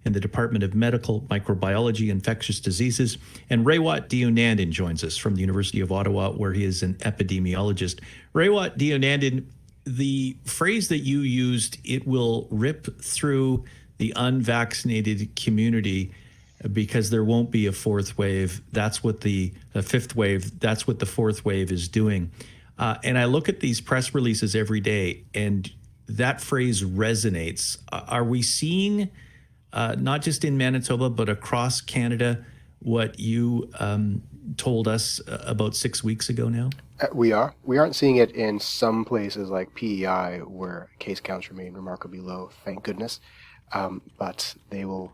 in the Department of Medical Microbiology, Infectious Diseases. And Raywat Deonandan joins us from the University of Ottawa, where he is an epidemiologist. Raywat Deonandan, the phrase that you used, it will rip through the unvaccinated community because there won't be a fourth wave. That's what the fifth wave, that's what the fourth wave is doing. And I look at these press releases every day, and that phrase resonates. Are we seeing, not just in Manitoba, but across Canada, what you told us about 6 weeks ago now? We are. We aren't seeing it in some places like PEI, where case counts remain remarkably low, thank goodness. But they will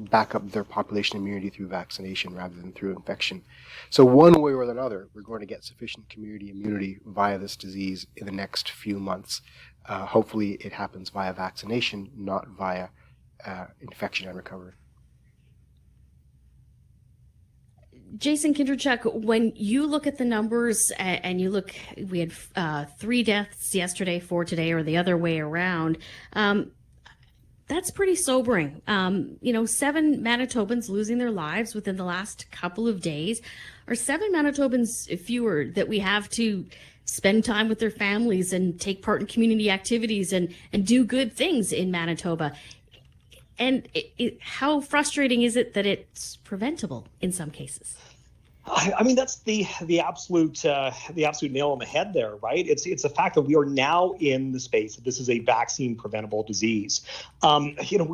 back up their population immunity through vaccination rather than through infection. So one way or another, we're going to get sufficient community immunity via this disease in the next few months. Hopefully it happens via vaccination, not via infection and recovery. Jason Kindrachuk, when you look at the numbers and you look, we had 3 deaths yesterday, 4 today, or the other way around. That's pretty sobering. 7 Manitobans losing their lives within the last couple of days, are 7 Manitobans fewer that we have to spend time with their families and take part in community activities and do good things in Manitoba. And how frustrating is it that it's preventable in some cases? I mean, that's the absolute nail on the head there, right? It's the fact that we are now in the space that this is a vaccine preventable disease. I think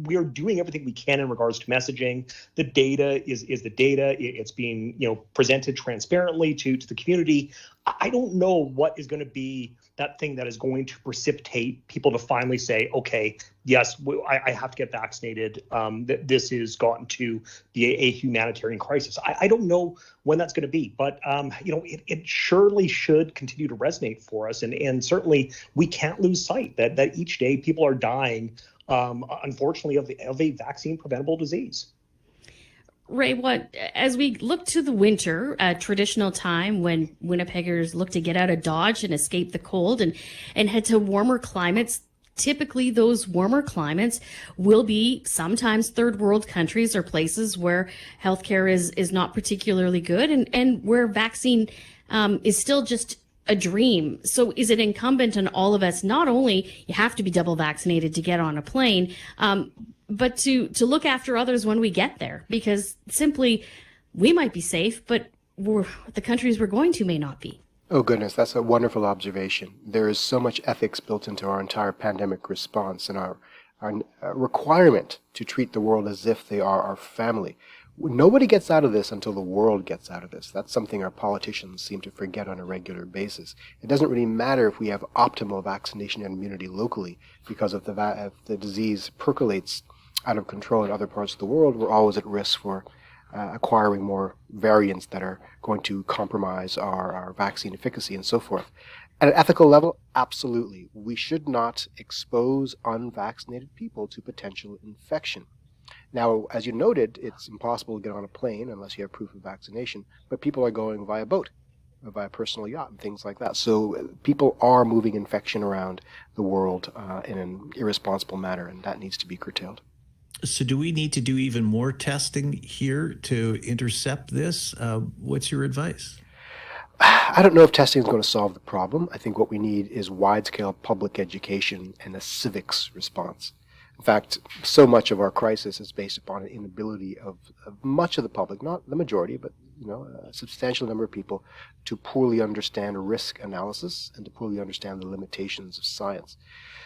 we are doing everything we can in regards to messaging. The data is the data. It's being presented transparently to the community. I don't know what is going to be that thing that is going to precipitate people to finally say, okay, yes, I have to get vaccinated. This has gotten to be a humanitarian crisis. I don't know when that's going to be, but it surely should continue to resonate for us. And certainly we can't lose sight that each day people are dying, unfortunately, of a vaccine preventable disease. Ray, as we look to the winter, a traditional time when Winnipeggers look to get out of Dodge and escape the cold and head to warmer climates, typically those warmer climates will be sometimes third world countries or places where healthcare is not particularly good and where vaccine is still just a dream. So is it incumbent on all of us, not only you have to be double vaccinated to get on a plane, but to look after others when we get there, because simply we might be safe, but the countries we're going to may not be. Oh, goodness, that's a wonderful observation. There is so much ethics built into our entire pandemic response and our requirement to treat the world as if they are our family. Nobody gets out of this until the world gets out of this. That's something our politicians seem to forget on a regular basis. It doesn't really matter if we have optimal vaccination and immunity locally, because if the disease percolates out of control in other parts of the world, we're always at risk for acquiring more variants that are going to compromise our vaccine efficacy and so forth. At an ethical level, absolutely. We should not expose unvaccinated people to potential infection. Now, as you noted, it's impossible to get on a plane unless you have proof of vaccination, but people are going via boat, or via personal yacht and things like that. So people are moving infection around the world in an irresponsible manner, and that needs to be curtailed. So do we need to do even more testing here to intercept this? What's your advice? I don't know if testing is going to solve the problem. I think what we need is wide-scale public education and a civics response. In fact, so much of our crisis is based upon an inability of much of the public, not the majority, but a substantial number of people, to poorly understand risk analysis and to poorly understand the limitations of science.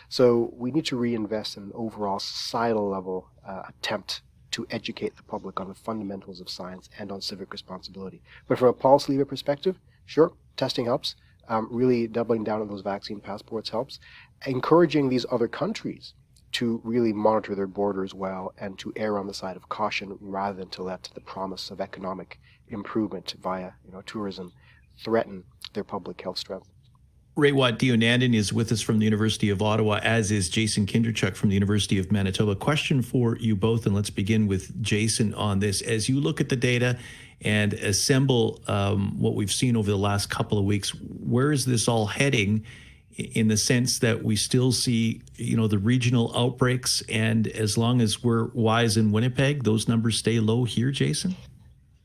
So we need to reinvest in an overall societal level attempt to educate the public on the fundamentals of science and on civic responsibility. But from a policy leader perspective, sure, testing helps. Really doubling down on those vaccine passports helps. Encouraging these other countries to really monitor their borders well and to err on the side of caution rather than to let the promise of economic improvement via tourism threaten their public health strength. Raywat Deonandan is with us from the University of Ottawa, as is Jason Kindrachuk from the University of Manitoba. Question for you both, and let's begin with Jason on this. As you look at the data and assemble what we've seen over the last couple of weeks, where is this all heading in the sense that we still see, the regional outbreaks, and as long as we're wise in Winnipeg, those numbers stay low here, Jason?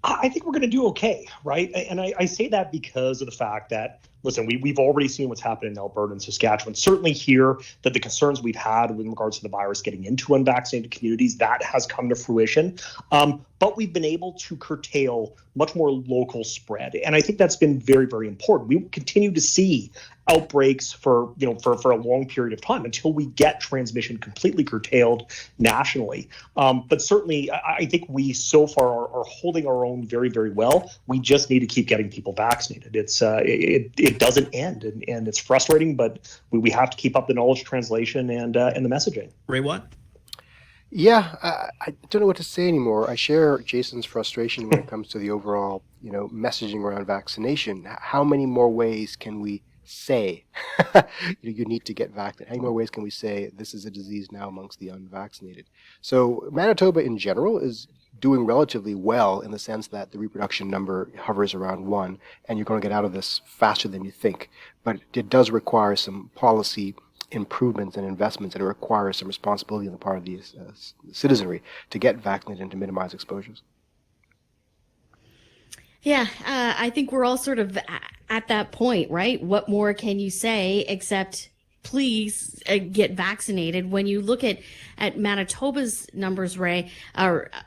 I think we're going to do okay, right? And I say that because of the fact that, listen, we've already seen what's happened in Alberta and Saskatchewan. Certainly here, that the concerns we've had with regards to the virus getting into unvaccinated communities, that has come to fruition. But we've been able to curtail much more local spread. And I think that's been very, very important. We will continue to see outbreaks for a long period of time until we get transmission completely curtailed nationally. But certainly, I think we so far are holding our own very, very well. We just need to keep getting people vaccinated. It doesn't end, and it's frustrating, but we have to keep up the knowledge translation and the messaging. Raywat? Yeah, I don't know what to say anymore. I share Jason's frustration when it comes to the overall, messaging around vaccination. How many more ways can we say you need to get vaccinated? How many more ways can we say this is a disease now amongst the unvaccinated? So Manitoba in general is doing relatively well in the sense that the reproduction number hovers around 1, and you're going to get out of this faster than you think. But it does require some policy improvements and investments, and it requires some responsibility on the part of the citizenry to get vaccinated and to minimize exposures. Yeah, I think we're all sort of at that point, right? What more can you say except please get vaccinated? When you look at Manitoba's numbers, Ray,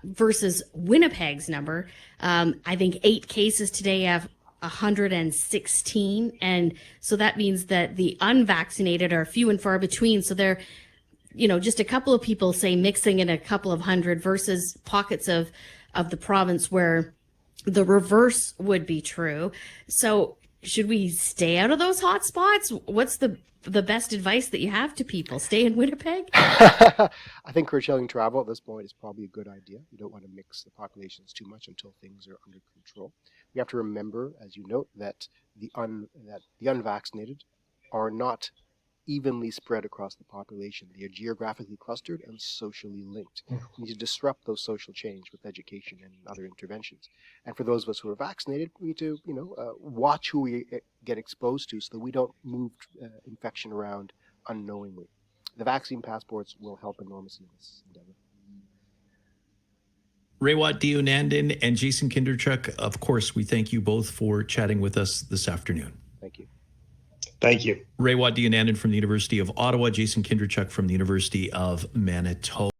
versus Winnipeg's number, I think 8 cases today have 116, and so that means that the unvaccinated are few and far between. So they're, just a couple of people, say, mixing in a couple of hundred, versus pockets of the province where the reverse would be true. So should we stay out of those hot spots? What's the best advice that you have to people? Stay in Winnipeg? I think curtailing travel at this point is probably a good idea. You don't want to mix the populations too much until things are under control. We have to remember, as you note, that the unvaccinated are not evenly spread across the population. They are geographically clustered and socially linked. We need to disrupt those social change with education and other interventions. And for those of us who are vaccinated, we need to, watch who we get exposed to so that we don't move infection around unknowingly. The vaccine passports will help enormously in this endeavor. Raywat Deonandan and Jason Kinderchuk, of course, we thank you both for chatting with us this afternoon. Thank you. Thank you. Raywat Deonandan from the University of Ottawa, Jason Kinderchuk from the University of Manitoba.